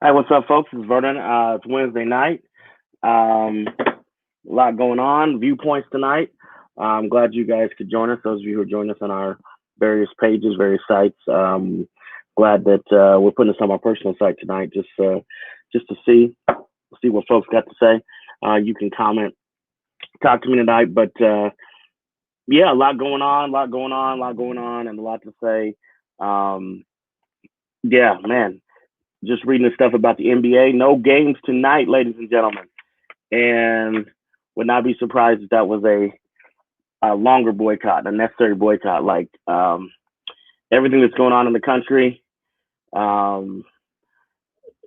Hey, what's up, folks? It's Vernon. It's Wednesday night. A lot going on. Viewpoints tonight. I'm glad you guys could join us. Those of you who are joining us on our various pages, various sites. Glad that we're putting this on my personal site tonight, just to see what folks got to say. You can comment, talk to me tonight. But yeah, a lot going on, and a lot to say. Um, yeah, man. Just reading the stuff about the NBA. No games tonight, ladies and gentlemen. And would not be surprised if that was a longer boycott, a necessary boycott. Like everything that's going on in the country, um,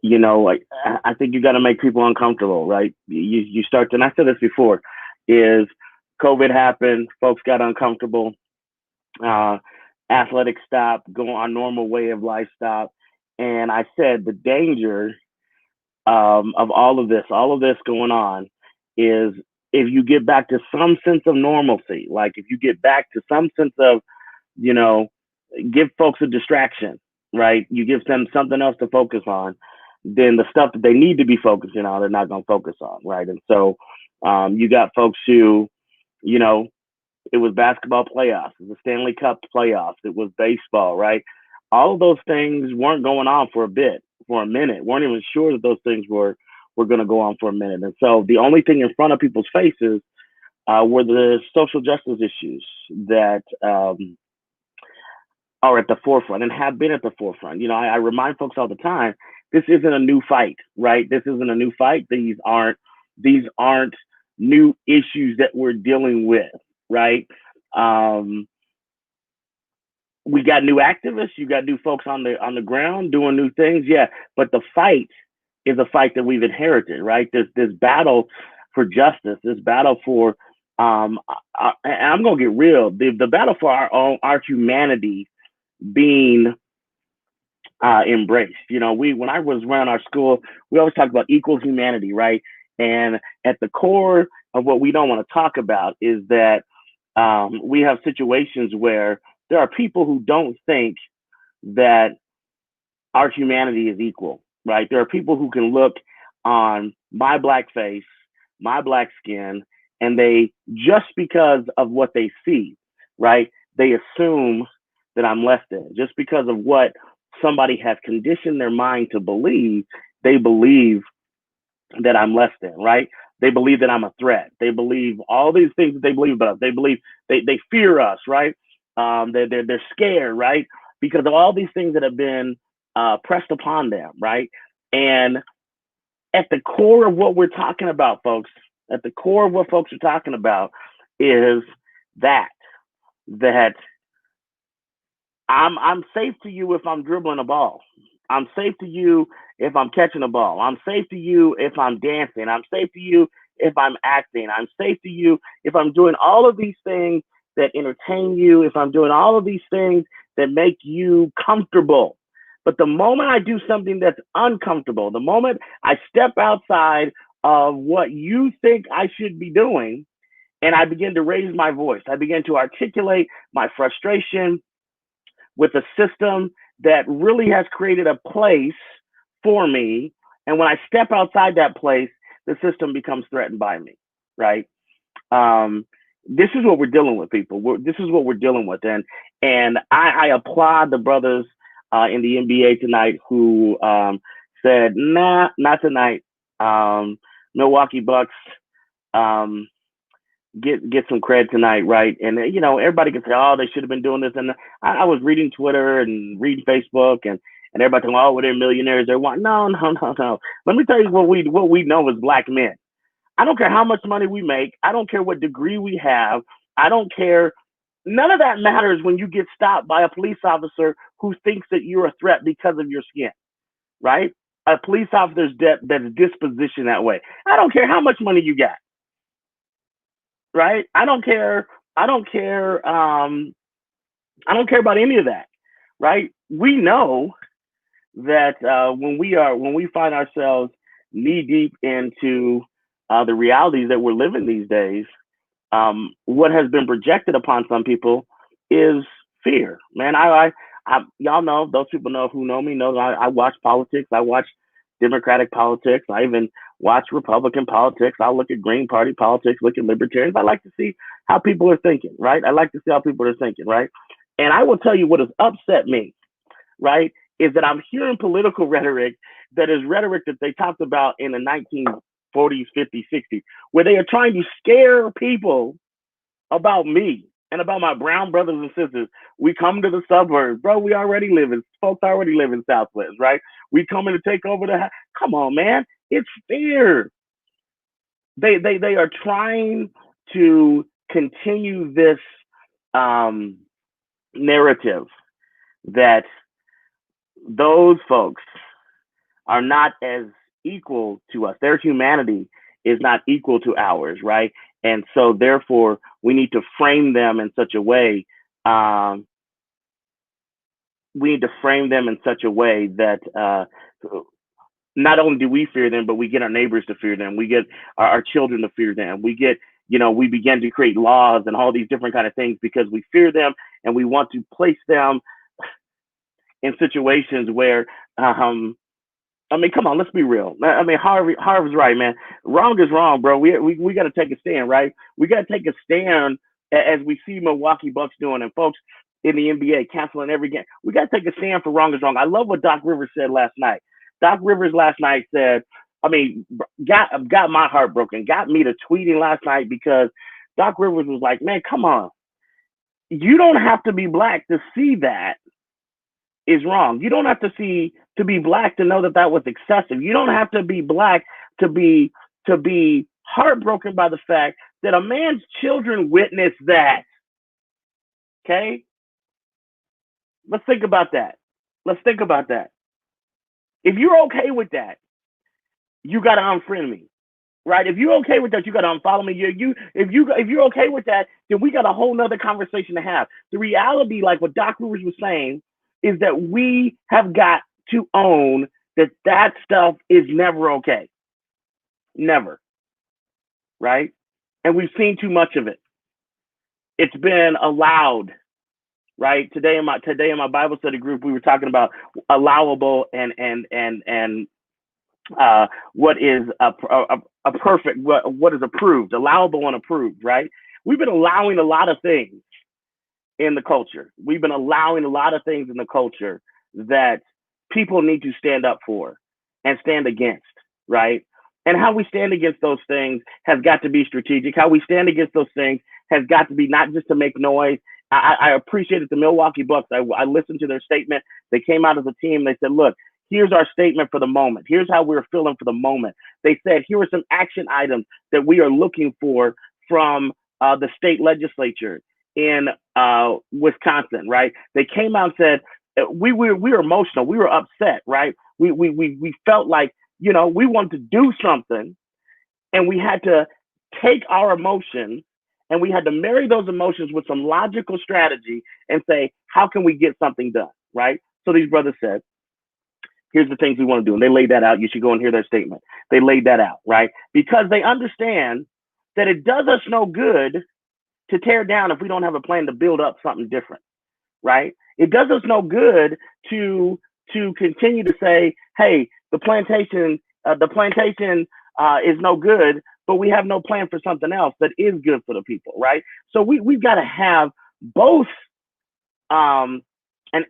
like I think you got to make people uncomfortable, right? You start to, and I said this before, is COVID happened, folks got uncomfortable, uh, athletics stopped, going on normal way of life stopped, and I said the danger of all of this going on, is if you get back to some sense of normalcy, like if you get back to some sense of, you know, give folks a distraction, right? You give them something else to focus on, then the stuff that they need to be focusing on, they're not going to focus on, right? And so you got folks who, you know, it was basketball playoffs, it was Stanley Cup playoffs, it was baseball, right? All of those things weren't going on for a bit, for a minute. weren't even sure that those things were going to go on for a minute. And so the only thing in front of people's faces were the social justice issues that are at the forefront and have been at the forefront. I remind folks all the time, this isn't a new fight, right? This isn't a new fight. These aren't new issues that we're dealing with, right? Um, we got new activists, you got new folks on the ground doing new things, yeah. But the fight is a fight that we've inherited, right? This battle for justice, this battle for and I'm gonna get real, the battle for our humanity being embraced. We when I was around our school, we always talked about equal humanity, right? And at the core of what we don't want to talk about is that we have situations where there are people who don't think that our humanity is equal, right? There are people who can look on my black face, my black skin, and they, just because of what they see, right? They assume that I'm less than. Just because of what somebody has conditioned their mind to believe, they believe that I'm less than, right? They believe that I'm a threat. They believe all these things that they believe about us. They believe they fear us, right? They're scared, right? Because of all these things that have been pressed upon them, right? And at the core of what we're talking about, folks, at the core of what folks are talking about is that that I'm safe to you if I'm dribbling a ball. I'm safe to you if I'm catching a ball. I'm safe to you if I'm dancing. I'm safe to you if I'm acting. I'm safe to you if I'm doing all of these things that entertain you, if I'm doing all of these things that make you comfortable. But the moment I do something that's uncomfortable, the moment I step outside of what you think I should be doing, and I begin to raise my voice, I begin to articulate my frustration with a system that really has created a place for me. And when I step outside that place, the system becomes threatened by me, right? This is what we're dealing with, people. This is what we're dealing with, and I applaud the brothers in the NBA tonight who said, "Nah, not tonight. Milwaukee Bucks, um, get some credit tonight, right?" And everybody can say, "Oh, they should have been doing this." And I was reading Twitter and reading Facebook, and everybody talking, "Oh, well, they're millionaires. They want." No, no, no, no. Let me tell you what we know as black men. I don't care how much money we make. I don't care what degree we have. I don't care. None of that matters when you get stopped by a police officer who thinks that you're a threat because of your skin, right? A police officer's that's dispositioned that way. I don't care how much money you got, right? I don't care. I don't care. I don't care about any of that, right? We know that when we find ourselves knee deep into the realities that we're living these days, what has been projected upon some people is fear. Man, y'all know, those people know who know me know that I watch politics. I watch Democratic politics. I even watch Republican politics. I'll look at Green Party politics, look at libertarians. I like to see how people are thinking, right? I like to see how people are thinking, right? And I will tell you what has upset me, right, is that I'm hearing political rhetoric that is rhetoric that they talked about in the 1940s, 50s, 60s, where they are trying to scare people about me and about my brown brothers and sisters. We come to the suburbs, bro. Folks already live in Southwest, right? We coming to take over come on, man. It's fair. They are trying to continue this narrative that those folks are not as equal to us. Their humanity is not equal to ours, right? And so therefore we need to frame them in such a way. We need to frame them in such a way that not only do we fear them, but we get our neighbors to fear them. We get our children to fear them. We get, we begin to create laws and all these different kind of things because we fear them and we want to place them in situations where, come on, let's be real. Harvey's right, man. Wrong is wrong, bro. We got to take a stand, right? We got to take a stand as we see Milwaukee Bucks doing, and folks in the NBA canceling every game. We got to take a stand for wrong is wrong. I love what Doc Rivers said last night. Doc Rivers last night said, got my heart broken, got me to tweeting last night because Doc Rivers was like, man, come on. You don't have to be black to see that is wrong. You don't have to be black to know that was excessive. You don't have to be black to be heartbroken by the fact that a man's children witnessed that. Okay? Let's think about that. If you're okay with that, you got to unfriend me, right? If you're okay with that, you got to unfollow me. If you're okay with that, then we got a whole nother conversation to have. The reality, like what Doc Rivers was saying, is that we have got to own that stuff is never okay. Never. Right? And we've seen too much of it. It's been allowed, right? Today in my Bible study group, we were talking about allowable and what is a perfect, what is approved, allowable and approved, right? We've been allowing a lot of things in the culture. We've been allowing a lot of things in the culture that people need to stand up for and stand against, right? And how we stand against those things has got to be strategic. How we stand against those things has got to be not just to make noise. I appreciated the Milwaukee Bucks. I listened to their statement. They came out as a team. They said, look, here's our statement for the moment. Here's how we're feeling for the moment. They said, here are some action items that we are looking for from the state legislature in Wisconsin, right? They came out and said, we were emotional. We were upset, right? We felt like, we wanted to do something, and we had to take our emotions and we had to marry those emotions with some logical strategy and say, how can we get something done, right? So these brothers said, here's the things we want to do. And they laid that out. You should go and hear their statement. They laid that out, right? Because they understand that it does us no good to tear down if we don't have a plan to build up something different, right? It does us no good to continue to say, hey, the plantation is no good, but we have no plan for something else that is good for the people, right? So we've got to have both an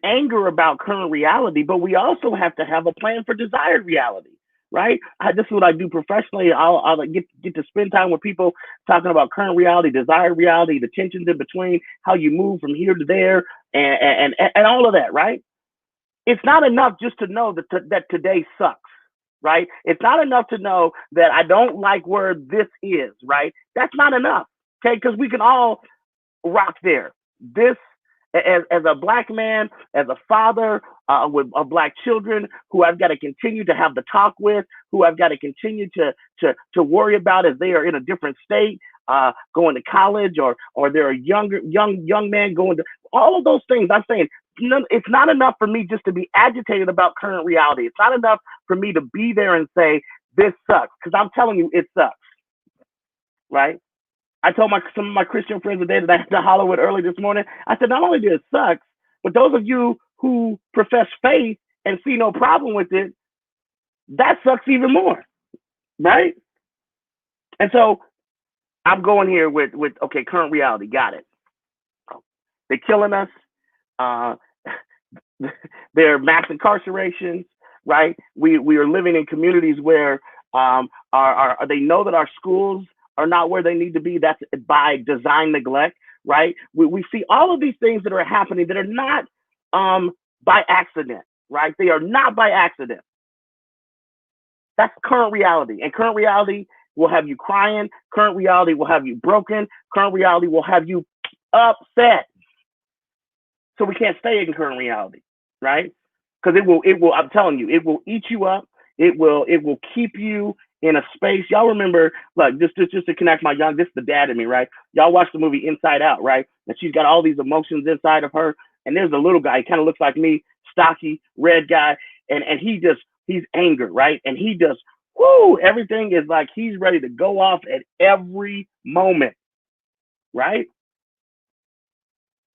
anger about current reality, but we also have to have a plan for desired reality, right? This is what I do professionally. I'll get to spend time with people talking about current reality, desired reality, the tensions in between, how you move from here to there, and all of that, right? It's not enough just to know that today sucks, right? It's not enough to know that I don't like where this is, right? That's not enough, okay? Because we can all rock there. This, as a black man, as a father with black children who I've got to continue to have the talk with, who I've got to continue to worry about as they are in a different state, going to college, or they're a young man going to all of those things. I'm saying it's not enough for me just to be agitated about current reality. It's not enough for me to be there and say this sucks, because I'm telling you it sucks, right? I told some of my Christian friends today that I had to holler with early this morning. I said, not only do it sucks, but those of you who profess faith and see no problem with it, that sucks even more, right? And so I'm going here with okay, current reality, got it. They're killing us. Uh, they're mass incarcerations, right? We are living in communities where they know that our schools are not where they need to be. That's by design neglect, right? We see all of these things that are happening that are not by accident, right? They are not by accident. That's current reality. And current reality will have you crying. Current reality will have you broken. Current reality will have you upset. So we can't stay in current reality, right? Because it will, I'm telling you, it will eat you up. It will keep you in a space. Y'all remember, like, just to connect this is the dad in me, right? Y'all watch the movie Inside Out, right? And she's got all these emotions inside of her. And there's a little guy, he kind of looks like me, stocky, red guy. And he's angered, right? And he just, everything is like he's ready to go off at every moment, right?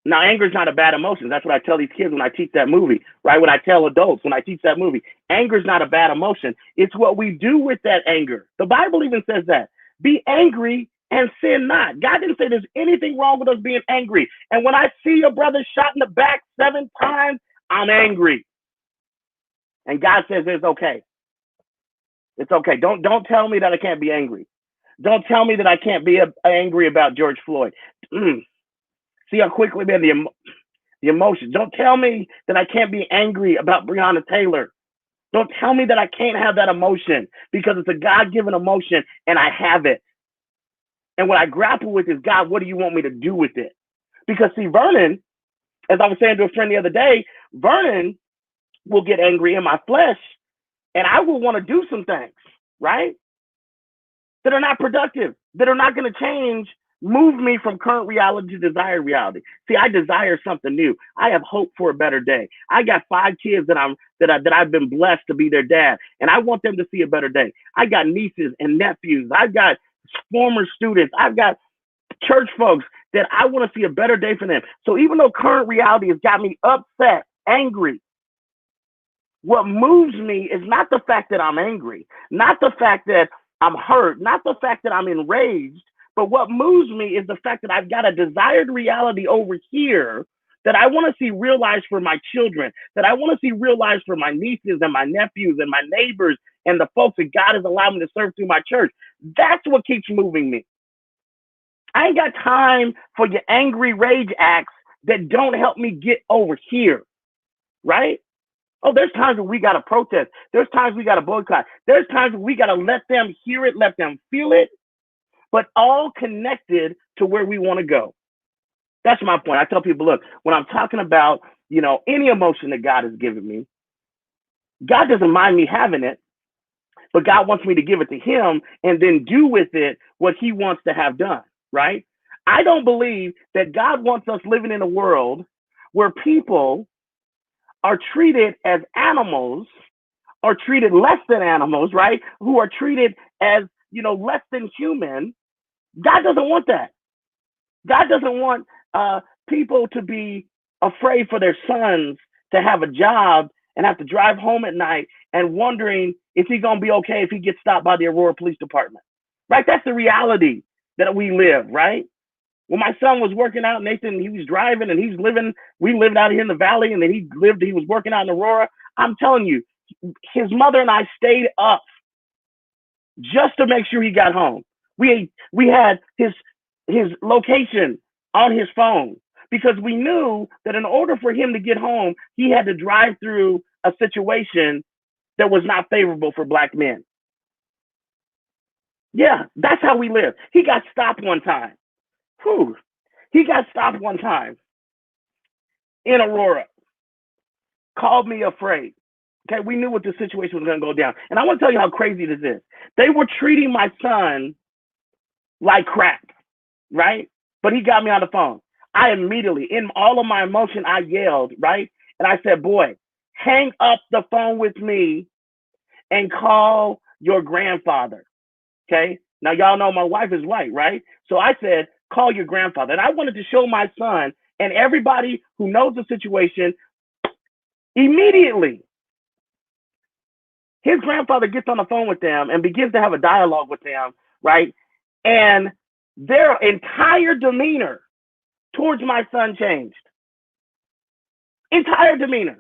Now, anger is not a bad emotion. That's what I tell these kids when I teach that movie, right? When I tell adults, when I teach that movie, anger is not a bad emotion. It's what we do with that anger. The Bible even says that. Be angry and sin not. God didn't say there's anything wrong with us being angry. And when I see your brother shot in the back 7 times, I'm angry. And God says it's okay. It's okay. Don't tell me that I can't be angry. Don't tell me that I can't be angry about George Floyd. See how quickly, man, the emotions. Don't tell me that I can't be angry about Breonna Taylor. Don't tell me that I can't have that emotion, because it's a God-given emotion and I have it. And what I grapple with is, God, what do you want me to do with it? Because see, Vernon, as I was saying to a friend the other day, Vernon will get angry in my flesh and I will want to do some things, right? That are not productive, that are not going to change, move me from current reality to desired reality. See, I desire something new. I have hope for a better day. I got 5 kids that I've been blessed to be their dad, and I want them to see a better day. I got nieces and nephews. I've got former students. I've got church folks that I want to see a better day for them. So even though current reality has got me upset, angry, what moves me is not the fact that I'm angry, not the fact that I'm hurt, not the fact that I'm enraged, but what moves me is the fact that I've got a desired reality over here that I want to see realized for my children, that I want to see realized for my nieces and my nephews and my neighbors and the folks that God has allowed me to serve through my church. That's what keeps moving me. I ain't got time for your angry rage acts that don't help me get over here, right? Oh, there's times when we got to protest. There's times we got to boycott. There's times when we got to let them hear it, let them feel it, but all connected to where we want to go. That's my point. I tell people, look, when I'm talking about, any emotion that God has given me, God doesn't mind me having it, but God wants me to give it to him and then do with it what he wants to have done, right? I don't believe that God wants us living in a world where people are treated as animals or treated less than animals, right? Who are treated as, less than human. God doesn't want that. God doesn't want people to be afraid for their sons to have a job and have to drive home at night and wondering if he's going to be okay if he gets stopped by the Aurora Police Department, right? That's the reality that we live, right? When my son was working out, Nathan, he was driving and we lived out here in the valley, and then he was working out in Aurora. I'm telling you, his mother and I stayed up just to make sure he got home. We had his location on his phone because we knew that in order for him to get home, he had to drive through a situation that was not favorable for Black men. Yeah, that's how we live. He got stopped one time. He got stopped one time in Aurora. Called me afraid. Okay, we knew what the situation was going to go down. And I want to tell you how crazy this is. They were treating my son like crap, right? But he got me on the phone. I immediately, in all of my emotion, I yelled, right? And I said, boy, hang up the phone with me and call your grandfather, okay? Now, y'all know my wife is white, right? So I said, call your grandfather. And I wanted to show my son and everybody who knows the situation immediately. His grandfather gets on the phone with them and begins to have a dialogue with them, right? And their entire demeanor towards my son changed. Entire demeanor.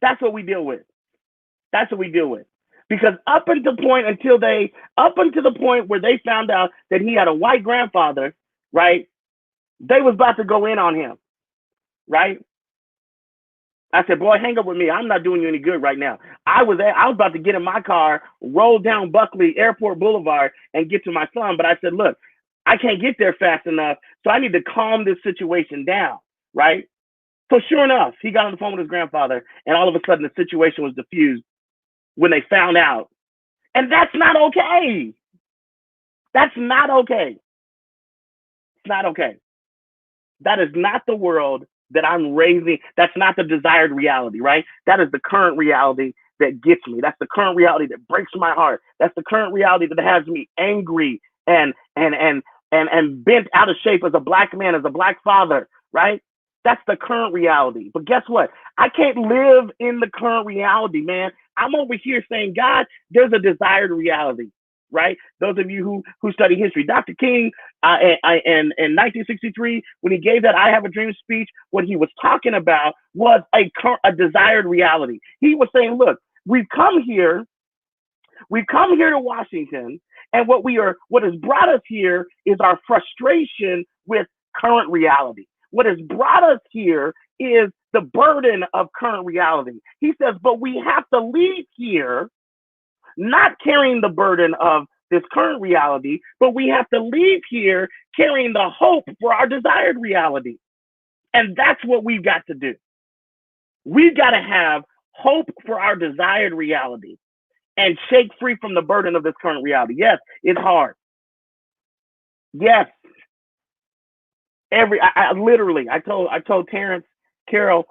That's what we deal with. That's what we deal with. Because up until the point where they found out that he had a white grandfather, right? They was about to go in on him, right? I said, boy, hang up with me. I'm not doing you any good right now. I was about to get in my car, roll down Buckley Airport Boulevard, and get to my son. But I said, look, I can't get there fast enough, so I need to calm this situation down, right? So sure enough, he got on the phone with his grandfather, and all of a sudden the situation was diffused when they found out. And that's not okay. That's not okay. It's not okay. That is not the world that I'm raising. That's not the desired reality, right? That is the current reality that gets me. That's the current reality that breaks my heart. That's the current reality that has me angry and bent out of shape as a black man, as a black father, right? That's the current reality. But guess what? I can't live in the current reality, man. I'm over here saying, God, there's a desired reality, right? Those of you who study history, Dr. King, in 1963, when he gave that "I Have a Dream" speech, what he was talking about was a desired reality. He was saying, look, we've come here to Washington, and what has brought us here is our frustration with current reality. What has brought us here is the burden of current reality. He says, but we have to leave here not carrying the burden of this current reality, but we have to leave here carrying the hope for our desired reality. And that's what we've got to do. We've got to have hope for our desired reality and shake free from the burden of this current reality. Yes, it's hard. Yes. I told Terrence Carroll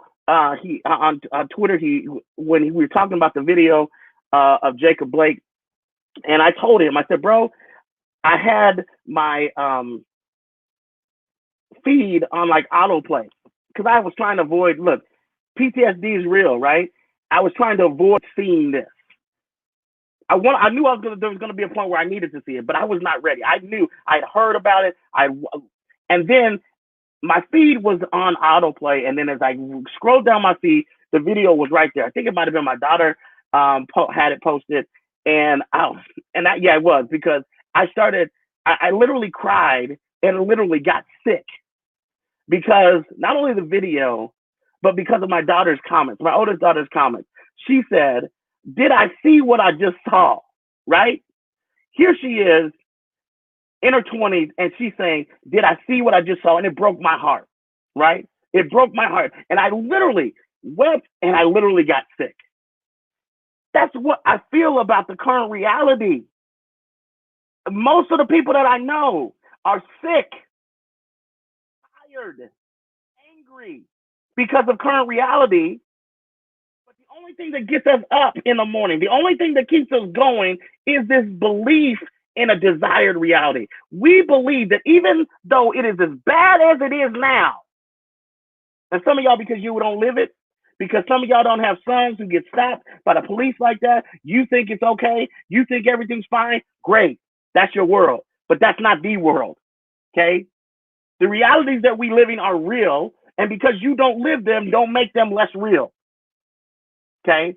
he on Twitter, when we were talking about the video of Jacob Blake, and I told him, I said, bro, I had my feed on like autoplay because I was trying to avoid. Look, PTSD is real, right? I was trying to avoid seeing this. I knew there was going to be a point where I needed to see it, but I was not ready. I knew I'd heard about it. And then my feed was on autoplay, and then as I scrolled down my feed, the video was right there. I think it might have been my daughter had it posted, and it was, because I literally cried and literally got sick because not only the video, but because of my daughter's comments, my oldest daughter's comments. She said, "Did I see what I just saw?" Right? Here she is in her 20s, and she's saying, "Did I see what I just saw?" And it broke my heart, right? It broke my heart. And I literally wept and I literally got sick. That's what I feel about the current reality. Most of the people that I know are sick, tired, angry because of current reality. But the only thing that gets us up in the morning, the only thing that keeps us going is this belief in a desired reality. We believe that even though it is as bad as it is now, and some of y'all, because you don't live it, because some of y'all don't have sons who get stopped by the police like that, you think it's okay, you think everything's fine, great, that's your world, but that's not the world, okay? The realities that we living are real, and because you don't live them, don't make them less real, okay?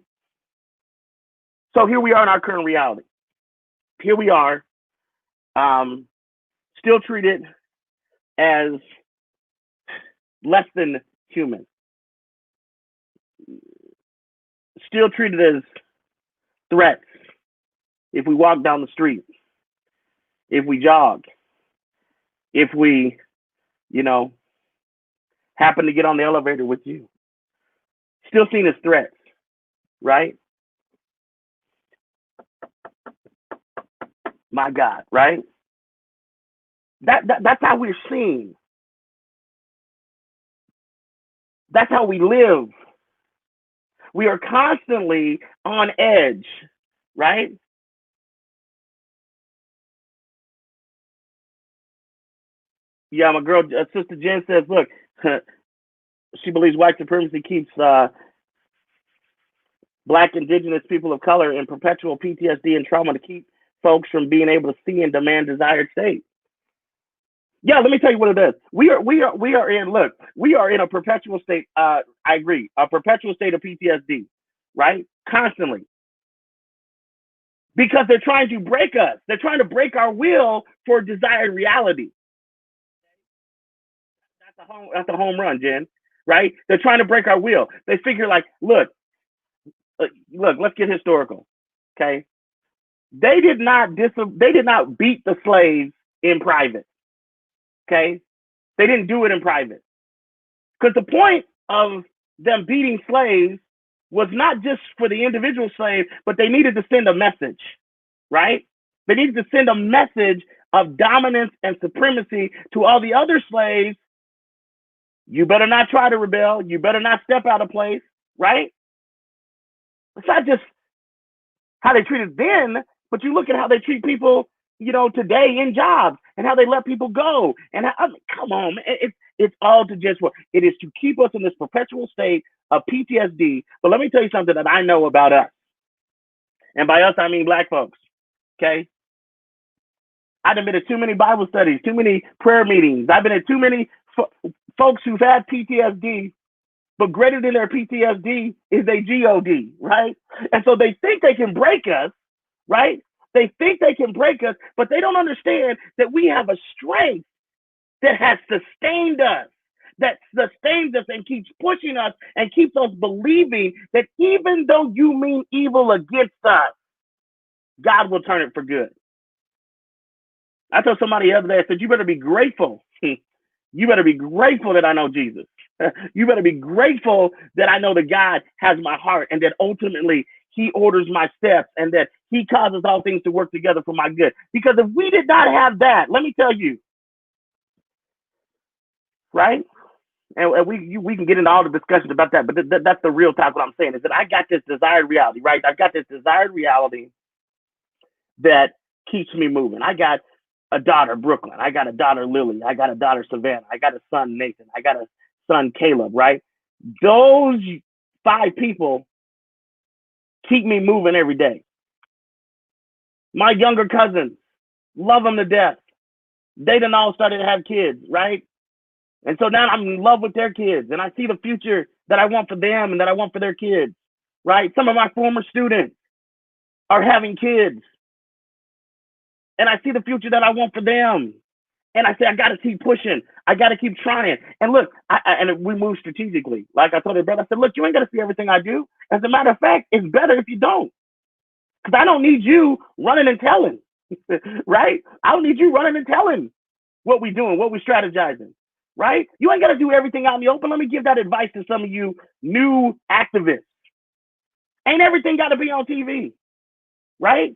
So here we are in our current reality. Here we are, still treated as less than human, still treated as threats if we walk down the street, if we jog, if we, happen to get on the elevator with you. Still seen as threats, right? My God, right? That's how we're seen. That's how we live. We are constantly on edge, right? Yeah, my girl, Sister Jen says, look, she believes white supremacy keeps Black, indigenous, people of color in perpetual PTSD and trauma to keep folks from being able to see and demand desired state. Yeah, let me tell you what it is. We are in a perpetual state. I agree, a perpetual state of PTSD, right? Constantly, because they're trying to break us. They're trying to break our will for desired reality. That's a home run, Jen. Right? They're trying to break our will. They figure like, look, let's get historical. Okay, they did not beat the slaves in private. Okay, they didn't do it in private, because the point of them beating slaves was not just for the individual slave, but they needed to send a message, right? They needed to send a message of dominance and supremacy to all the other slaves. You better not try to rebel. You better not step out of place, right? It's not just how they treated then, but you look at how they treat people, today in jobs, and how they let people go. And come on, man. It's all to just what it is to keep us in this perpetual state of PTSD. But let me tell you something that I know about us. And by us, I mean Black folks. Okay. I've been to too many Bible studies, too many prayer meetings. I've been at too many folks who've had PTSD, but greater than their PTSD is their God, right? And so they think they can break us, right? They think they can break us, but they don't understand that we have a strength that has sustained us, that sustains us and keeps pushing us and keeps us believing that even though you mean evil against us, God will turn it for good. I told somebody the other day, I said, you better be grateful. You better be grateful that I know Jesus. You better be grateful that I know that God has my heart and that ultimately he orders my steps and that he causes all things to work together for my good. Because if we did not have that, let me tell you, right? And we can get into all the discussions about that, but that's the real talk. What I'm saying is that I got this desired reality, right? I've got this desired reality that keeps me moving. I got a daughter, Brooklyn. I got a daughter, Lily. I got a daughter, Savannah. I got a son, Nathan. I got a son, Caleb, right? Those 5 people keep me moving every day. My younger cousins, love them to death. They done all started to have kids, right? And so now I'm in love with their kids, and I see the future that I want for them and that I want for their kids, right? Some of my former students are having kids, and I see the future that I want for them. And I say, I got to keep pushing. I got to keep trying. And look, and we move strategically. Like I told her brother, I said, look, you ain't got to see everything I do. As a matter of fact, it's better if you don't. Because I don't need you running and telling, right? I don't need you running and telling what we doing, what we strategizing, right? You ain't got to do everything out in the open. Let me give that advice to some of you new activists. Ain't everything got to be on TV, right?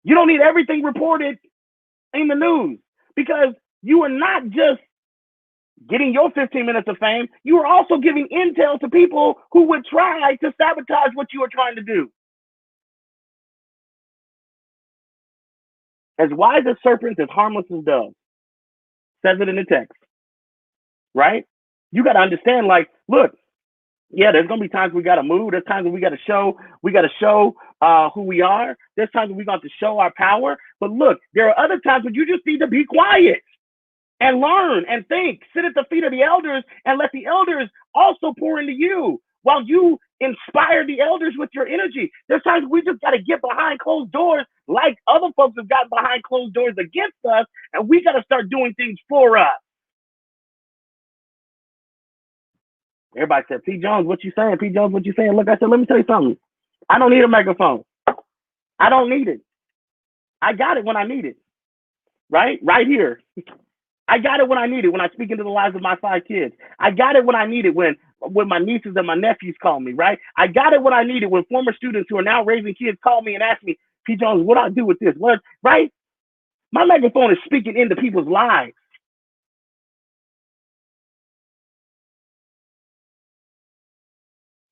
You don't need everything reported in the news, because you are not just getting your 15 minutes of fame, you are also giving intel to people who would try to sabotage what you are trying to do. As wise as serpents, as harmless as doves, says it in the text, right? You got to understand, like, look, yeah, there's gonna be times we gotta move. There's times when we gotta show who we are. There's times when we got to show our power. But look, there are other times when you just need to be quiet and learn and think. Sit at the feet of the elders and let the elders also pour into you while you inspire the elders with your energy. There's times we just gotta get behind closed doors, like other folks have gotten behind closed doors against us, and we gotta start doing things for us. Everybody said, P. Jones, what you saying? P. Jones, what you saying? Look, I said, let me tell you something. I don't need a megaphone. I don't need it. I got it when I need it. Right? Right here. I got it when I need it, when I speak into the lives of my 5 kids. I got it when I need it, when my nieces and my nephews call me, right? I got it when I need it, when former students who are now raising kids call me and ask me, P. Jones, what do I do with this? What, right? My megaphone is speaking into people's lives.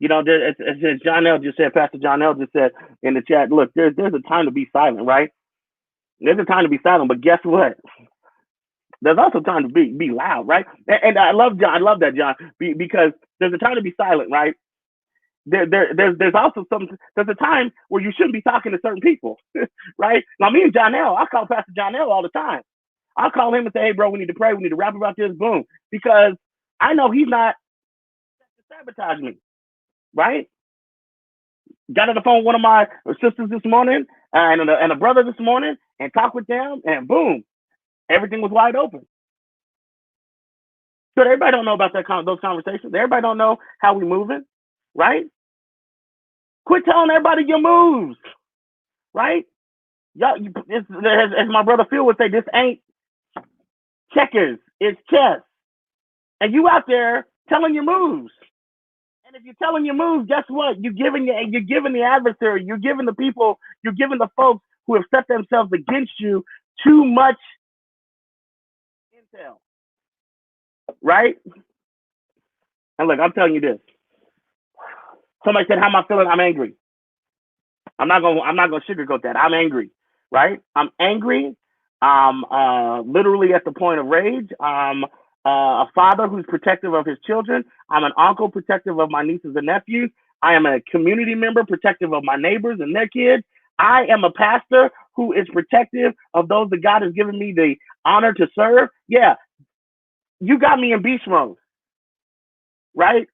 As John L. just said, Pastor John L. just said in the chat, look, there's a time to be silent, right? There's a time to be silent, but guess what? There's also time to be loud, right? And I love that, John, because there's a time to be silent, right? there's also there's a time where you shouldn't be talking to certain people, right? Now, me and Jonell, I call Pastor Jonell all the time. I'll call him and say, hey, bro, we need to pray. We need to rap about this. Boom. Because I know he's not to sabotage me, right? Got on the phone with one of my sisters this morning and a brother this morning and talked with them, and boom, everything was wide open. So everybody don't know about those conversations. Everybody don't know how we moving, right? Quit telling everybody your moves, right? Y'all, as my brother Phil would say, this ain't checkers, it's chess. And you out there telling your moves. And if you're telling your moves, guess what? You're giving the adversary, you're giving the people, you're giving the folks who have set themselves against you too much intel, right? And look, I'm telling you this. Somebody said, "How am I feeling?" I'm angry. I'm not gonna sugarcoat that. I'm angry, right? I'm angry. I'm literally at the point of rage. I'm a father who's protective of his children. I'm an uncle protective of my nieces and nephews. I am a community member protective of my neighbors and their kids. I am a pastor who is protective of those that God has given me the honor to serve. Yeah, you got me in beast mode, right?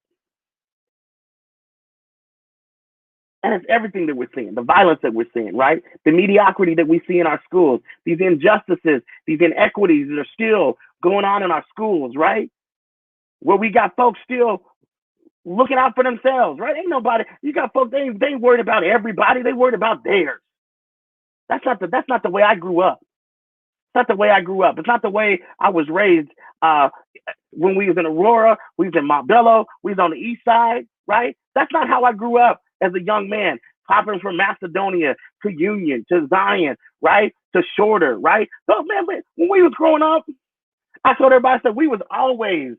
And it's everything that we're seeing, the violence that we're seeing, right? The mediocrity that we see in our schools, these injustices, these inequities that are still going on in our schools, right? Where we got folks still looking out for themselves, right? Ain't nobody, you got folks, they ain't worried about everybody, they worried about theirs. That's not the way I grew up. It's not the way I grew up. It's not the way I was raised when we was in Aurora, we was in Montbello, we was on the east side, right? That's not how I grew up as a young man, hopping from Macedonia to Union to Zion, right? To Shorter, right? So, man, when we was growing up, I told everybody, I said, we was always,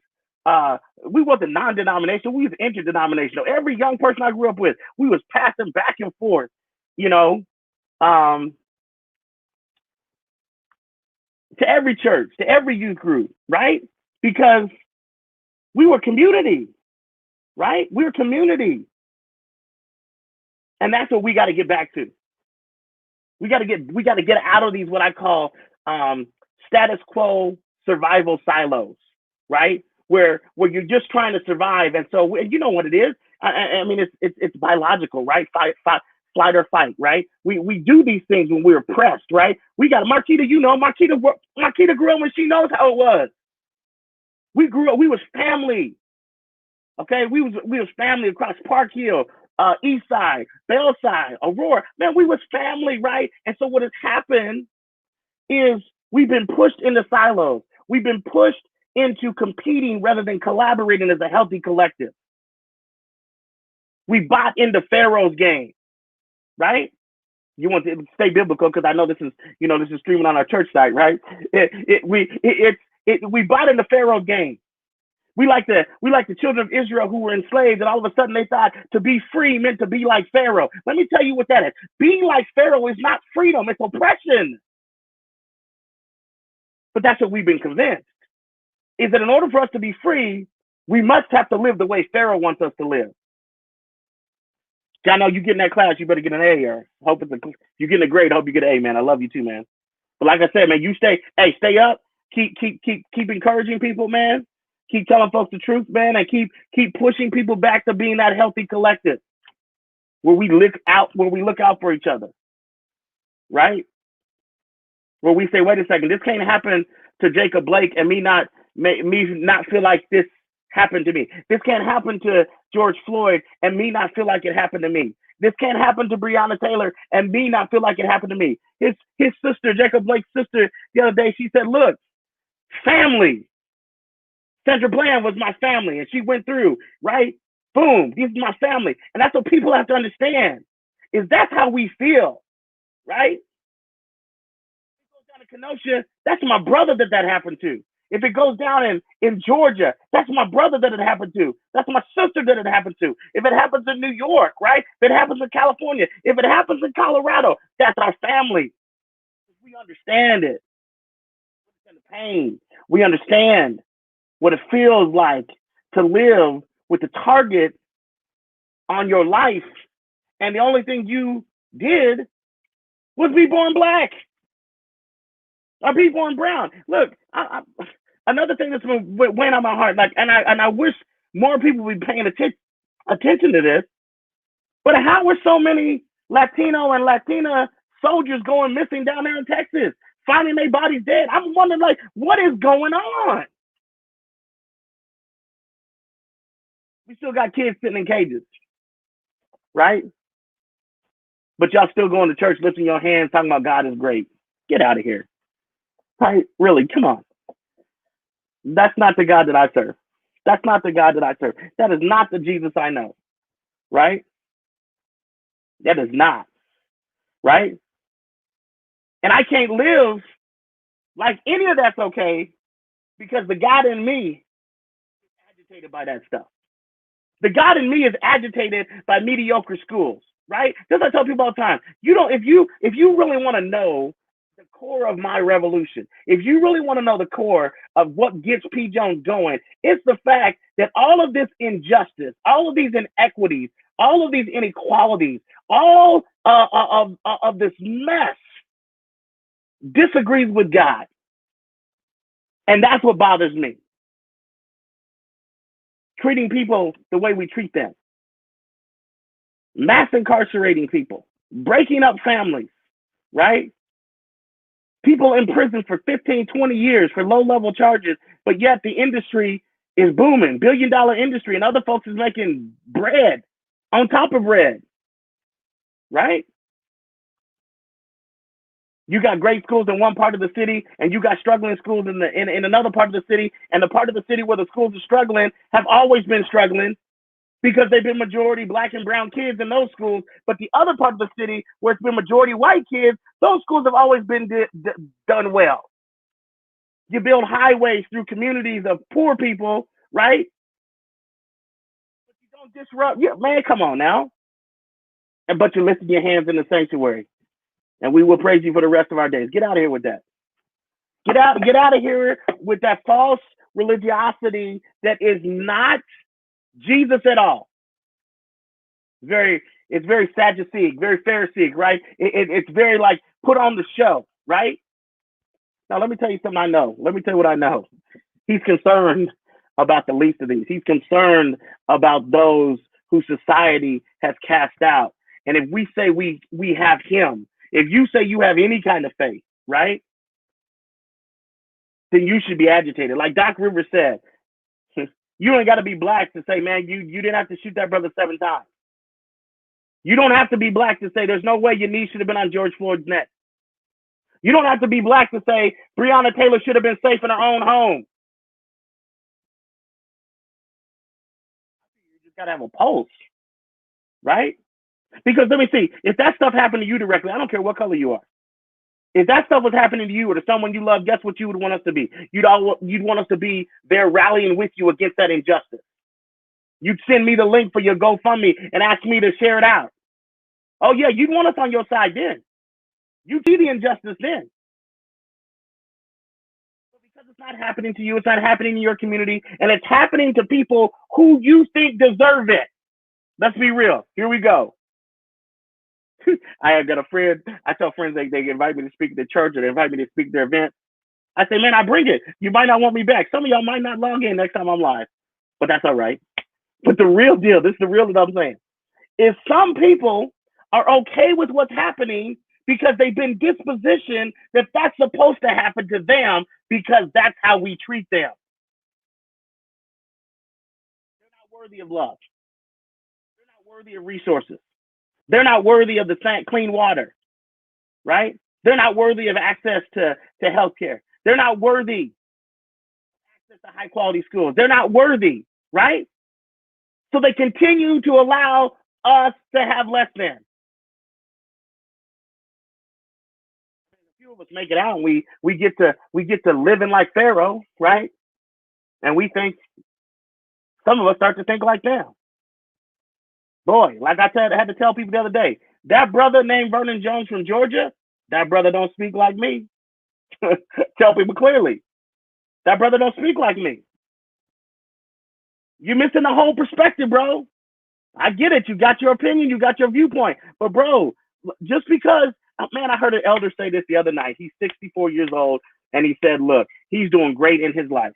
we wasn't non-denominational, we was interdenominational. Every young person I grew up with, we was passing back and forth, you know, to every church, to every youth group, right? Because we were community, right? We were community. And that's what we got to get back to. We got to get out of these, what I call status quo survival silos, right? Where you're just trying to survive. And so, you know what it is? I mean, it's biological, right? Flight or fight, right? We do these things when we're pressed, right? We got Marquita, Marquita grew up when she knows how it was. We grew up, we was family. Okay, we was family across Park Hill, East Side, Bellside, Aurora. Man, we was family, right? And so what has happened is we've been pushed into silos. We've been pushed into competing rather than collaborating as a healthy collective. We bought into Pharaoh's game, right? You want to stay biblical because I know this is streaming on our church site, right? We bought into Pharaoh's game. We like the children of Israel who were enslaved, and all of a sudden they thought to be free meant to be like Pharaoh. Let me tell you what that is. Being like Pharaoh is not freedom, it's oppression. But that's what we've been convinced, is that in order for us to be free, we must have to live the way Pharaoh wants us to live. I know you get in that class, you better get an A, or hope you're getting a grade, hope you get an A, man. I love you too, man. But like I said, man, you stay up, keep encouraging people, man. Keep telling folks the truth, man, and keep pushing people back to being that healthy collective where we look out for each other, right? Where we say, wait a second, this can't happen to Jacob Blake and me not feel like this happened to me. This can't happen to George Floyd and me not feel like it happened to me. This can't happen to Breonna Taylor and me not feel like it happened to me. His sister, Jacob Blake's sister, the other day, she said, look, family. Sandra Bland was my family, and she went through, right? Boom, this is my family. And that's what people have to understand, is that's how we feel, right? If it goes down in Kenosha, that's my brother that happened to. If it goes down in Georgia, that's my brother that it happened to. That's my sister that it happened to. If it happens in New York, right? If it happens in California, if it happens in Colorado, that's our family. We understand it. We understand the pain. We understand what it feels like to live with the target on your life, and the only thing you did was be born black or be born brown. Look, another thing that's been weighing on my heart, like, and I wish more people would be paying attention to this. But how were so many Latino and Latina soldiers going missing down there in Texas, finding their bodies dead? I'm wondering, like, what is going on? We still got kids sitting in cages, right? But y'all still going to church, lifting your hands, talking about God is great. Get out of here. Right? Really, come on. That's not the God that I serve. That's not the God that I serve. That is not the Jesus I know, right? That is not, right? And I can't live like any of that's okay because the God in me is agitated by that stuff. The God in me is agitated by mediocre schools, right? Just I tell people all the time, if you really want to know the core of my revolution, if you really want to know the core of what gets P. Jones going, it's the fact that all of this injustice, all of these inequities, all of these inequalities, all of this mess disagrees with God. And that's what bothers me. Treating people the way we treat them. Mass incarcerating people. Breaking up families, right? People in prison for 15, 20 years for low-level charges, but yet the industry is booming, billion-dollar industry, and other folks is making bread on top of bread, right? You got great schools in one part of the city, and you got struggling schools in another part of the city, and the part of the city where the schools are struggling have always been struggling because they've been majority black and brown kids in those schools. But the other part of the city where it's been majority white kids, those schools have always been done well. You build highways through communities of poor people, right? But you don't disrupt. Yeah, man, come on now. But you're lifting your hands in the sanctuary. And we will praise you for the rest of our days. Get out of here with that. Get out of here with that false religiosity that is not Jesus at all. It's very Sadduceic, very Pharisaic, right? It's very like put on the show, right? Now let me tell you something I know. Let me tell you what I know. He's concerned about the least of these. He's concerned about those who society has cast out. And if we say we have him, if you say you have any kind of faith, right, then you should be agitated. Like Doc Rivers said, you ain't got to be black to say, man, you didn't have to shoot that brother 7 times. You don't have to be black to say there's no way your knee should have been on George Floyd's neck. You don't have to be black to say Breonna Taylor should have been safe in her own home. You just got to have a pulse, right? Because let me see, if that stuff happened to you directly, I don't care what color you are. If that stuff was happening to you or to someone you love, guess what you would want us to be? You'd want us to be there rallying with you against that injustice. You'd send me the link for your GoFundMe and ask me to share it out. Oh yeah, you'd want us on your side then. You see the injustice then. But because it's not happening to you, it's not happening in your community, and it's happening to people who you think deserve it. Let's be real. Here we go. I have got a friend. I tell friends they invite me to speak at the church or they invite me to speak at their event. I say, man, I bring it. You might not want me back. Some of y'all might not log in next time I'm live, but that's all right. But the real deal, this is the real that I'm saying, is some people are okay with what's happening because they've been dispositioned that that's supposed to happen to them because that's how we treat them. They're not worthy of love. They're not worthy of resources. They're not worthy of the clean water, right? They're not worthy of access to healthcare. They're not worthy of access to high quality schools. They're not worthy, right? So they continue to allow us to have less than. A few of us make it out and we get to living like Pharaoh, right? And we think some of us start to think like them. Boy, like I had to tell people the other day, that brother named Vernon Jones from Georgia, that brother don't speak like me. Tell people clearly, that brother don't speak like me. You're missing the whole perspective, bro. I get it. You got your opinion. You got your viewpoint. But, bro, just because, man, I heard an elder say this the other night. He's 64 years old, and he said, look, he's doing great in his life,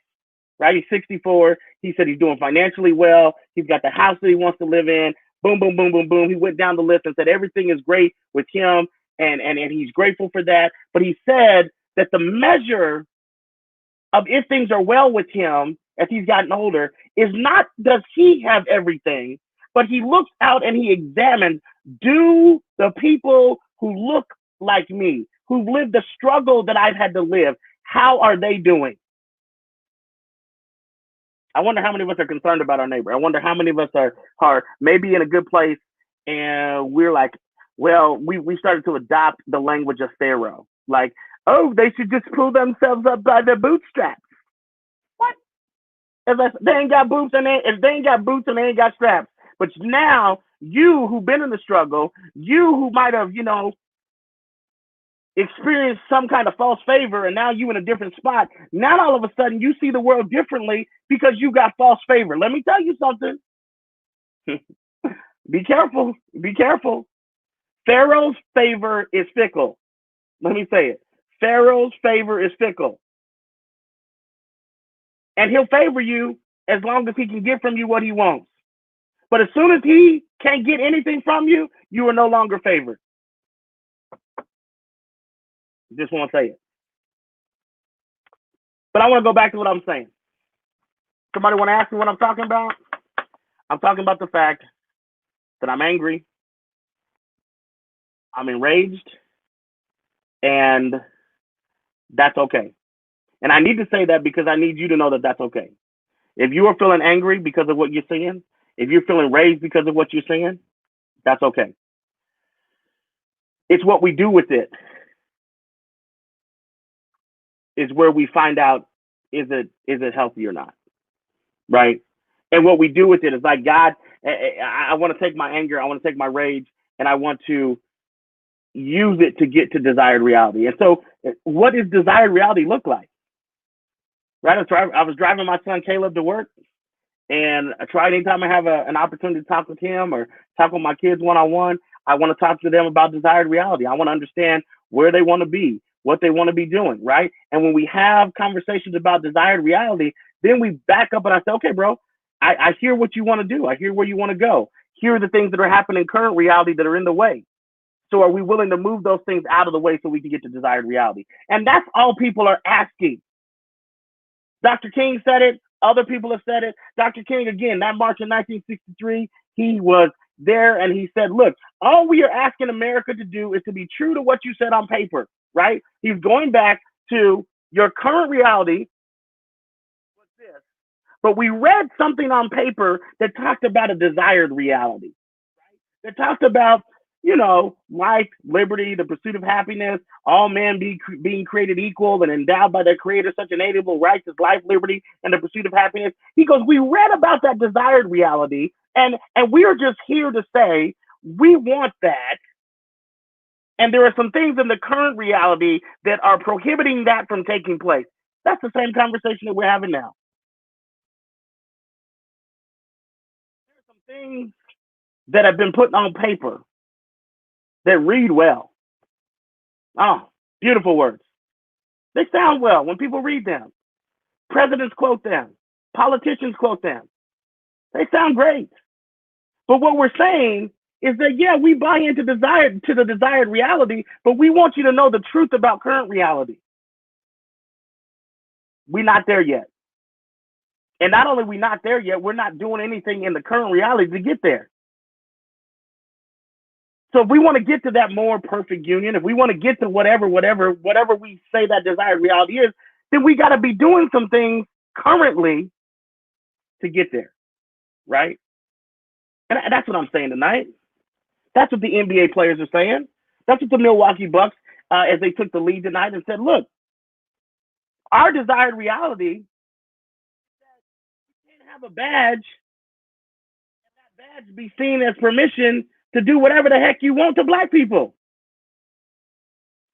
right? He's 64. He said he's doing financially well. He's got the house that he wants to live in. Boom, boom, boom, boom, boom. He went down the list and said everything is great with him, and he's grateful for that. But he said that the measure of if things are well with him as he's gotten older is not does he have everything, but he looks out and he examines, do the people who look like me, who've lived the struggle that I've had to live, how are they doing? I wonder how many of us are concerned about our neighbor. I wonder how many of us are maybe in a good place and we're like, well, we started to adopt the language of Pharaoh. Like, oh, they should just pull themselves up by their bootstraps. What? They ain't got boots and if they ain't got boots and they ain't got straps. But now you who've been in the struggle, you who might have, experienced some kind of false favor and now you in a different spot. Now all of a sudden you see the world differently because you got false favor. Let me tell you something. Be careful. Be careful. Pharaoh's favor is fickle. Let me say it. Pharaoh's favor is fickle. And he'll favor you as long as he can get from you what he wants. But as soon as he can't get anything from you, you are no longer favored. Just want to say it. But I want to go back to what I'm saying. Somebody want to ask me what I'm talking about? I'm talking about the fact that I'm angry, I'm enraged, and that's okay. And I need to say that because I need you to know that that's okay. If you are feeling angry because of what you're seeing, if you're feeling raged because of what you're seeing, that's okay. It's what we do with it is where we find out is it healthy or not, right? And what we do with it is like, God, I want to take my anger, I want to take my rage, and I want to use it to get to desired reality. And so what does desired reality look like? Right? I was driving my son Caleb to work, and I try anytime I have an opportunity to talk with him or talk with my kids one-on-one, I want to talk to them about desired reality. I want to understand where they want to be, what they want to be doing, right? And when we have conversations about desired reality, then we back up and I say, okay, bro, I hear what you want to do. I hear where you want to go. Here are the things that are happening in current reality that are in the way. So are we willing to move those things out of the way so we can get to desired reality? And that's all people are asking. Dr. King said it. Other people have said it. Dr. King, again, that march in 1963, he was there and he said, look, all we are asking America to do is to be true to what you said on paper, right? He's going back to your current reality. What's this? But we read something on paper that talked about a desired reality, right? That talked about, life, liberty, the pursuit of happiness, all men being created equal and endowed by their creator, such inalienable rights as life, liberty, and the pursuit of happiness. He goes, we read about that desired reality, and we are just here to say, we want that. And there are some things in the current reality that are prohibiting that from taking place. That's the same conversation that we're having now. There are some things that have been put on paper that read well. Oh, beautiful words. They sound well when people read them. Presidents quote them. Politicians quote them. They sound great. But what we're saying is that, yeah, we buy into the desired reality, but we want you to know the truth about current reality. We're not there yet. And not only are we not there yet, we're not doing anything in the current reality to get there. So if we want to get to that more perfect union, if we want to get to whatever we say that desired reality is, then we got to be doing some things currently to get there, right? And that's what I'm saying tonight. That's what the NBA players are saying. That's what the Milwaukee Bucks, as they took the lead tonight and said, look, our desired reality is that you can't have a badge and that badge be seen as permission to do whatever the heck you want to black people.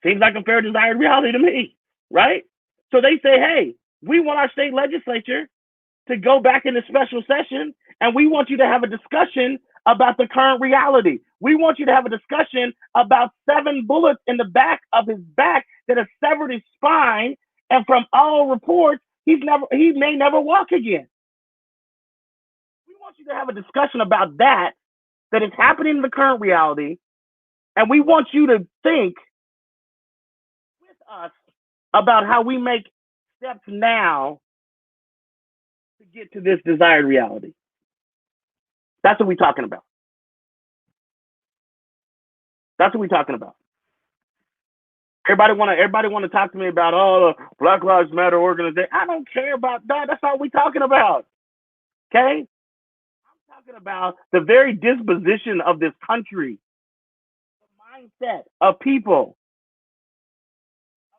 Seems like a fair desired reality to me, right? So they say, hey, we want our state legislature to go back into special session, and we want you to have a discussion about the current reality. We want you to have a discussion about 7 bullets in the back of his back that have severed his spine, and from all reports, he may never walk again. We want you to have a discussion about that is happening in the current reality, and we want you to think with us about how we make steps now to get to this desired reality. That's what we're talking about. That's what we're talking about. Everybody want to talk to me about the Black Lives Matter organization. I don't care about that. That's all we're talking about. Okay? I'm talking about the very disposition of this country, the mindset of people,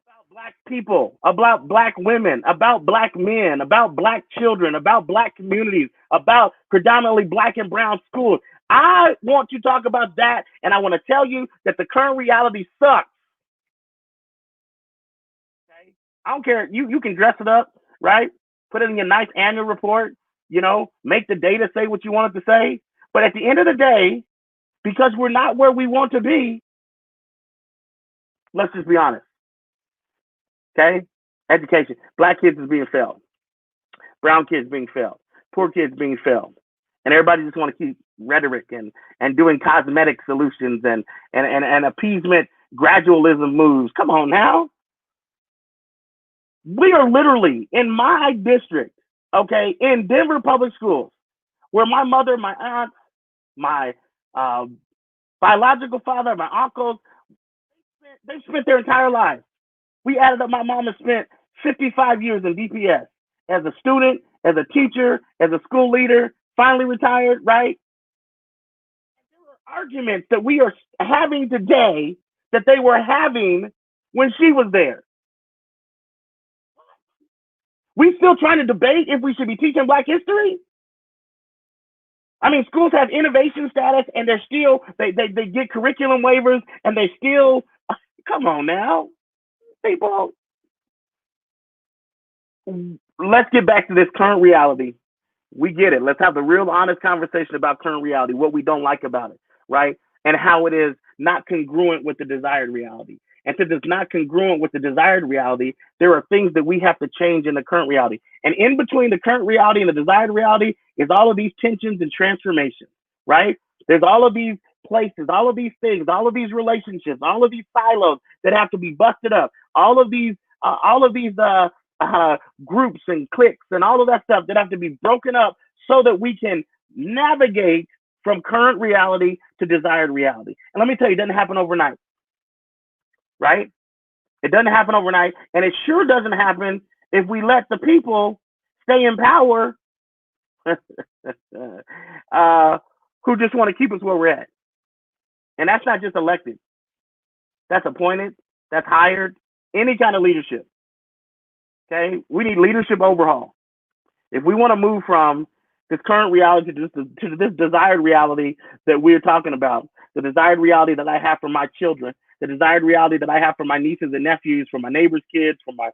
about Black people, about Black women, about Black men, about Black children, about Black communities, about predominantly Black and brown schools. I want to talk about that, and I want to tell you that the current reality sucks. Okay? I don't care. You can dress it up, right? Put it in your nice annual report, make the data say what you want it to say. But at the end of the day, because we're not where we want to be, let's just be honest. Okay? Education. Black kids is being failed. Brown kids being failed. Poor kids being failed. And everybody just want to keep rhetoric and doing cosmetic solutions and appeasement gradualism moves. Come on now. We are literally in my district, okay, in Denver public schools, where my mother, my aunt, my biological father, my uncles, they spent their entire lives. We added up, my mom has spent 55 years in DPS as a student, as a teacher, as a school leader, finally retired, right? There are arguments that we are having today that they were having when she was there. We still trying to debate if we should be teaching Black history? I mean, schools have innovation status, and they're still, they get curriculum waivers, and they still, come on now, people. Let's get back to this current reality. We get it. Let's have the real honest conversation about current reality, what we don't like about it, right? And how it is not congruent with the desired reality. And since it's not congruent with the desired reality, there are things that we have to change in the current reality. And in between the current reality and the desired reality is all of these tensions and transformations, right? There's all of these places, all of these things, all of these relationships, all of these silos that have to be busted up, all of these groups and cliques and all of that stuff that have to be broken up so that we can navigate from current reality to desired reality. And let me tell you, it doesn't happen overnight, right? It doesn't happen overnight, and it sure doesn't happen if we let the people stay in power who just want to keep us where we're at. And that's not just elected. That's appointed, that's hired, any kind of leadership. Okay, we need leadership overhaul. If we want to move from this current reality to this desired reality that we're talking about, the desired reality that I have for my children, the desired reality that I have for my nieces and nephews, for my neighbors' kids, for my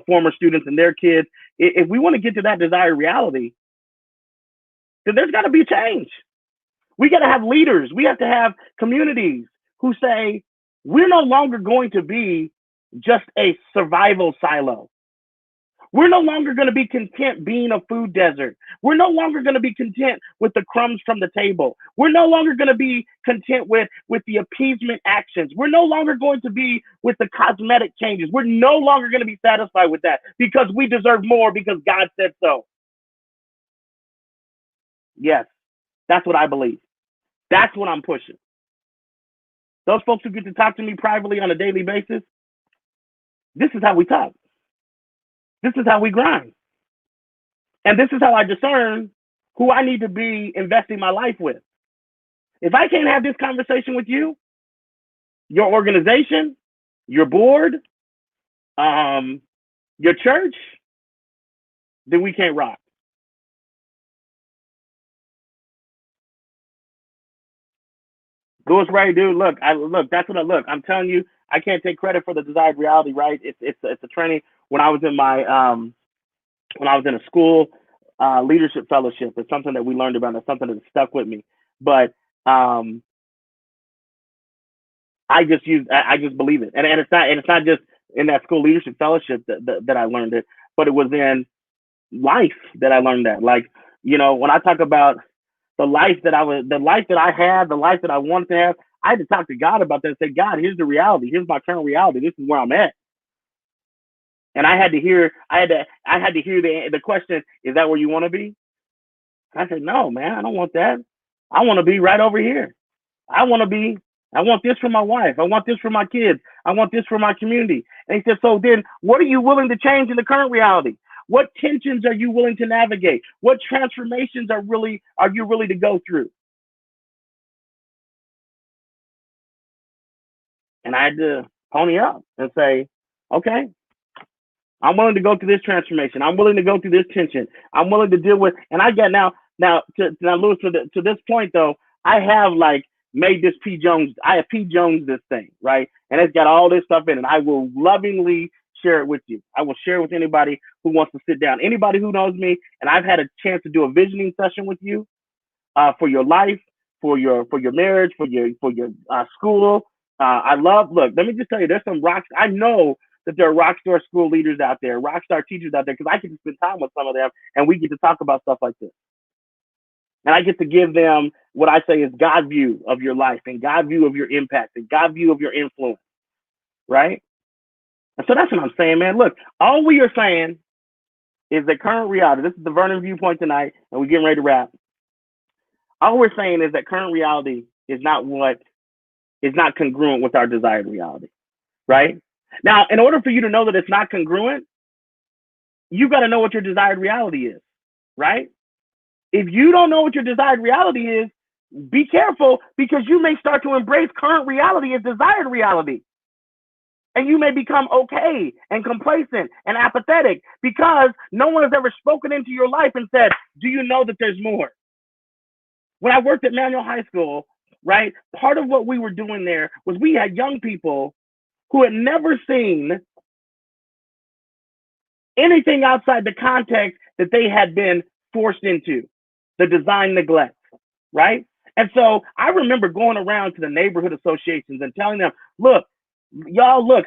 former students and their kids, if we want to get to that desired reality, then there's got to be a change. We got to have leaders. We have to have communities who say, we're no longer going to be just a survival silo. We're no longer going to be content being a food desert. We're no longer going to be content with the crumbs from the table. We're no longer going to be content with the appeasement actions. We're no longer going to be with the cosmetic changes. We're no longer going to be satisfied with that because we deserve more because God said so. Yes, that's what I believe. That's what I'm pushing. Those folks who get to talk to me privately on a daily basis, this is how we talk. This is how we grind. And this is how I discern who I need to be investing my life with. If I can't have this conversation with you, your organization, your board, your church, then we can't rock. Louis Ray, dude, look, that's what I look. I'm telling you, I can't take credit for the desired reality, right? It's a training when I was in my when I was in a school leadership fellowship. It's something that we learned about. It's something that stuck with me. But I just believe it, and it's not just in that school leadership fellowship that I learned it, but it was in life that I learned that. Like, when I talk about the life that I had, the life that I wanted to have, I had to talk to God about that and say, God, here's the reality. Here's my current reality. This is where I'm at. And I had to hear the question, is that where you want to be? I said, no, man, I don't want that. I want to be right over here. I want to be, I want this for my wife. I want this for my kids. I want this for my community. And he said, so then what are you willing to change in the current reality? What tensions are you willing to navigate? What transformations are you really to go through? And I had to pony up and say, okay, I'm willing to go through this transformation. I'm willing to go through this tension. I'm willing to deal with, and I got now, Lewis, to this point though, I have like made this P. Jones, I have P. Jones this thing, right? And it's got all this stuff in it. I will lovingly share it with you. I will share it with anybody who wants to sit down. Anybody who knows me, and I've had a chance to do a visioning session with you for your life, for your marriage, for your school. Look, let me just tell you, there's some rocks. I know that there are rock star school leaders out there, rock star teachers out there, because I get to spend time with some of them and we get to talk about stuff like this. And I get to give them what I say is God view of your life and God view of your impact and God view of your influence, right? And so that's what I'm saying, man. Look, all we are saying is the current reality. This is the Vernon Viewpoint tonight, and we're getting ready to wrap. All we're saying is that current reality is not congruent with our desired reality, right? Now, in order for you to know that it's not congruent, you got to know what your desired reality is, right? If you don't know what your desired reality is, be careful, because you may start to embrace current reality as desired reality. And you may become okay and complacent and apathetic because no one has ever spoken into your life and said, do you know that there's more? When I worked at Manual High School, right, part of what we were doing there was we had young people who had never seen anything outside the context that they had been forced into, the design neglect, right? And so I remember going around to the neighborhood associations and telling them, look,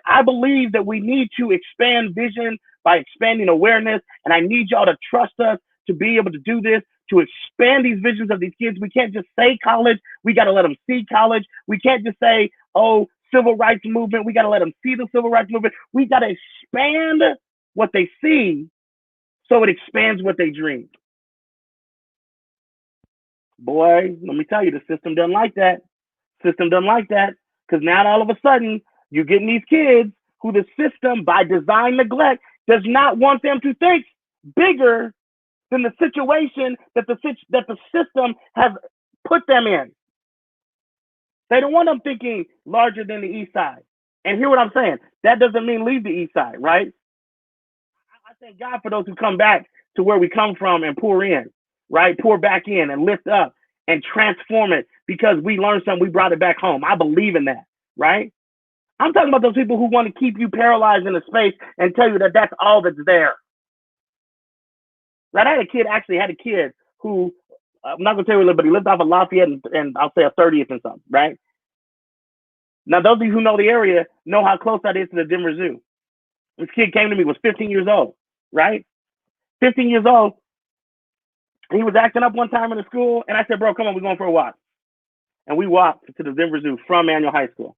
I believe that we need to expand vision by expanding awareness, and I need y'all to trust us to be able to do this, to expand these visions of these kids. We can't just say college. We got to let them see college. We can't just say, oh, civil rights movement. We got to let them see the civil rights movement. We got to expand what they see so it expands what they dream. Boy, let me tell you, the system doesn't like that. System doesn't like that, because now all of a sudden you're getting these kids who the system, by design neglect, does not want them to think bigger than the situation that the system has put them in. They don't want them thinking larger than the East Side. And hear what I'm saying. That doesn't mean leave the East Side, right? I thank God for those who come back to where we come from and pour in, right? Pour back in and lift up and transform it because we learned something, we brought it back home. I believe in that, right? I'm talking about those people who want to keep you paralyzed in a space and tell you that that's all that's there. Right? I had a kid who, I'm not going to tell you, but he lived off of Lafayette and I'll say a 30th and something, right? Now, those of you who know the area know how close that is to the Denver Zoo. This kid came to me, was 15 years old, right? 15 years old. He was acting up one time in the school, and I said, bro, come on, we're going for a walk. And we walked to the Denver Zoo from Manual High School.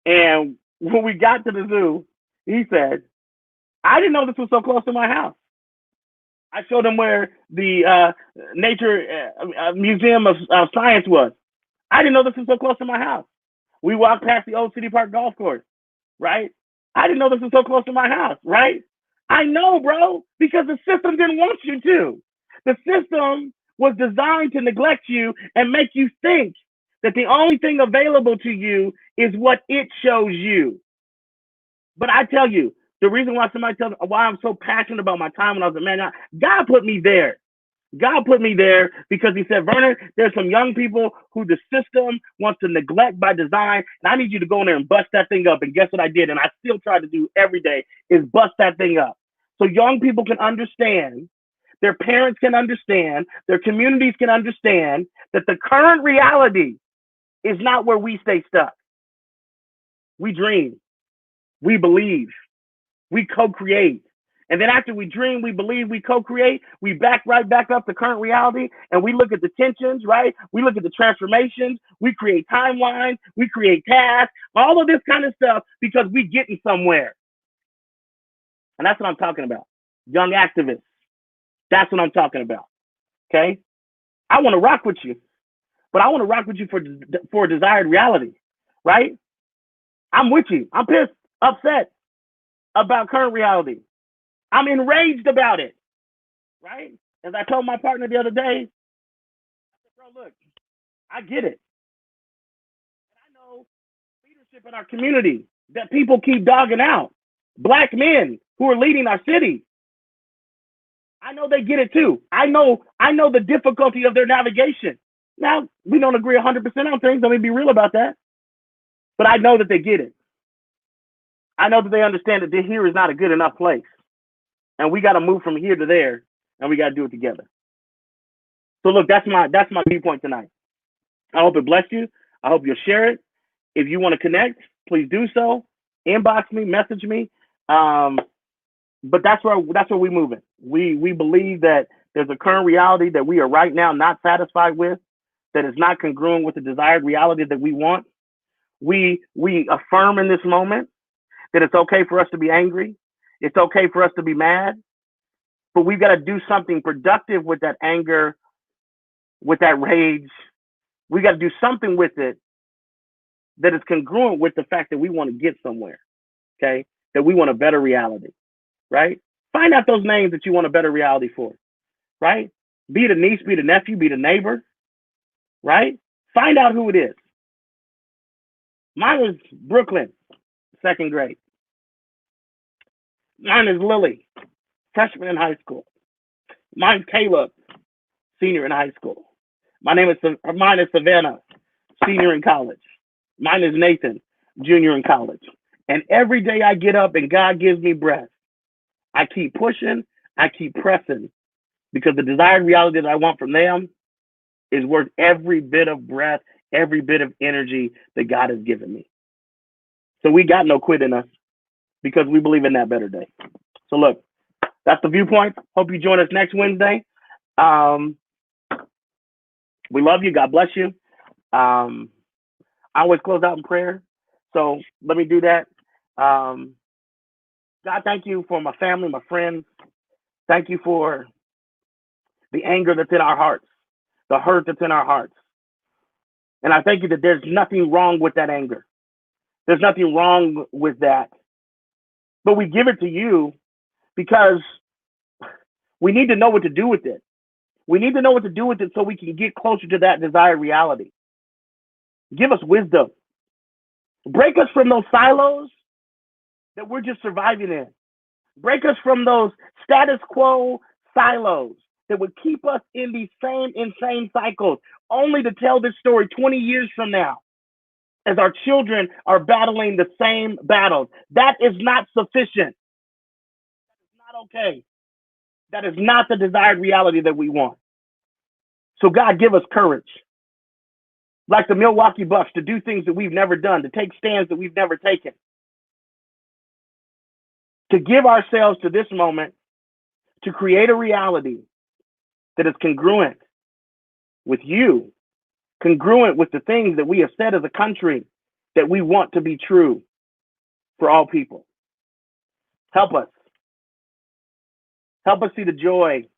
And when we got to the zoo, he said, I didn't know this was so close to my house. I showed him where the Nature Museum of Science was. I didn't know this was so close to my house. We walked past the old City Park golf course, right? I didn't know this was so close to my house, right? I know, bro, because the system didn't want you to. The system was designed to neglect you and make you think that the only thing available to you is what it shows you. But I tell you, the reason why why I'm so passionate about my time when I was a man, God put me there. God put me there because he said, Vernon, there's some young people who the system wants to neglect by design, and I need you to go in there and bust that thing up. And guess what I did? And I still try to do every day is bust that thing up. So young people can understand their parents can understand, their communities can understand that the current reality is not where we stay stuck. We dream, we believe, we co-create. And then after we dream, we believe, we co-create, we back right back up to current reality, and we look at the tensions, right? We look at the transformations, we create timelines, we create tasks, all of this kind of stuff because we getting somewhere. And that's what I'm talking about. Young activists. That's what I'm talking about. Okay? I want to rock with you, but I want to rock with you for desired reality, right? I'm with you. I'm pissed, upset about current reality. I'm enraged about it, right? As I told my partner the other day, I said, bro, look, I get it. I know leadership in our community that people keep dogging out. Black men who are leading our city. I know they get it too. I know the difficulty of their navigation. Now, we don't agree 100% on things. Let me be real about that. But I know that they get it. I know that they understand that here is not a good enough place. And we got to move from here to there, and we got to do it together. So look, that's my viewpoint tonight. I hope it blessed you. I hope you'll share it. If you want to connect, please do so. Inbox me, message me. But that's where we move it. We believe that there's a current reality that we are right now not satisfied with, that is not congruent with the desired reality that we want. We affirm in this moment that it's okay for us to be angry. It's okay for us to be mad, but we've got to do something productive with that anger, with that rage. We got to do something with it that is congruent with the fact that we want to get somewhere, okay? That we want a better reality, right? Find out those names that you want a better reality for, right? Be it a niece, be it a nephew, be it a neighbor, right? Find out who it is. Mine was Brooklyn, second grade. Mine is Lily, freshman in high school. Mine's Caleb, senior in high school. Mine is Savannah, senior in college. Mine is Nathan, junior in college. And every day I get up and God gives me breath, I keep pushing, I keep pressing, because the desired reality that I want from them is worth every bit of breath, every bit of energy that God has given me. So we got no quit in us, because we believe in that better day. So look, that's the Viewpoint. Hope you join us next Wednesday. We love you. God bless you. I always close out in prayer. So let me do that. God, thank you for my family, my friends. Thank you for the anger that's in our hearts, the hurt that's in our hearts. And I thank you that there's nothing wrong with that anger. There's nothing wrong with that. But we give it to you because we need to know what to do with it. We need to know what to do with it so we can get closer to that desired reality. Give us wisdom. Break us from those silos that we're just surviving in. Break us from those status quo silos that would keep us in these same insane cycles, only to tell this story 20 years from now as our children are battling the same battles. That is not sufficient. That is not okay. That is not the desired reality that we want. So God, give us courage. Like the Milwaukee Bucks, to do things that we've never done, to take stands that we've never taken. To give ourselves to this moment, to create a reality that is congruent with you, congruent with the things that we have said as a country that we want to be true for all people. Help us. Help us see the joy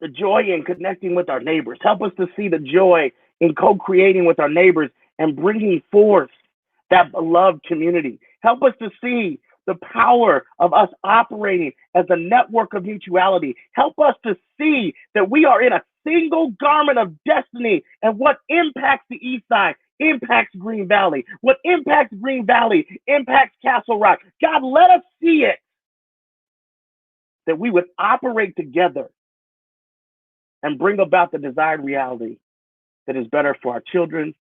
in connecting with our neighbors. Help us to see the joy in co-creating with our neighbors and bringing forth that beloved community. Help us to see the power of us operating as a network of mutuality. Help us to see that we are in a single garment of destiny, and what impacts the East Side impacts Green Valley. What impacts Green Valley impacts Castle Rock. God, let us see it, that we would operate together and bring about the desired reality that is better for our children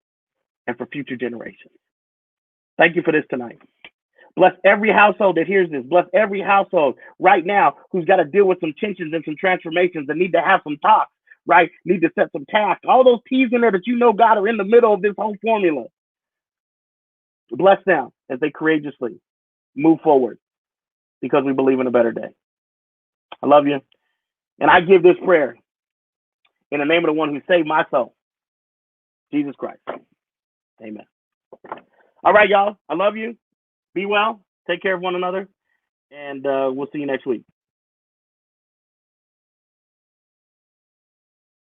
and for future generations. Thank you for this tonight. Bless every household that hears this. Bless every household right now who's got to deal with some tensions and some transformations and need to have some talks, right? Need to set some tasks. All those T's in there that you know, God, are in the middle of this whole formula. Bless them as they courageously move forward because we believe in a better day. I love you. And I give this prayer in the name of the one who saved my soul, Jesus Christ. Amen. All right, y'all. I love you. Be well. Take care of one another. And we'll see you next week.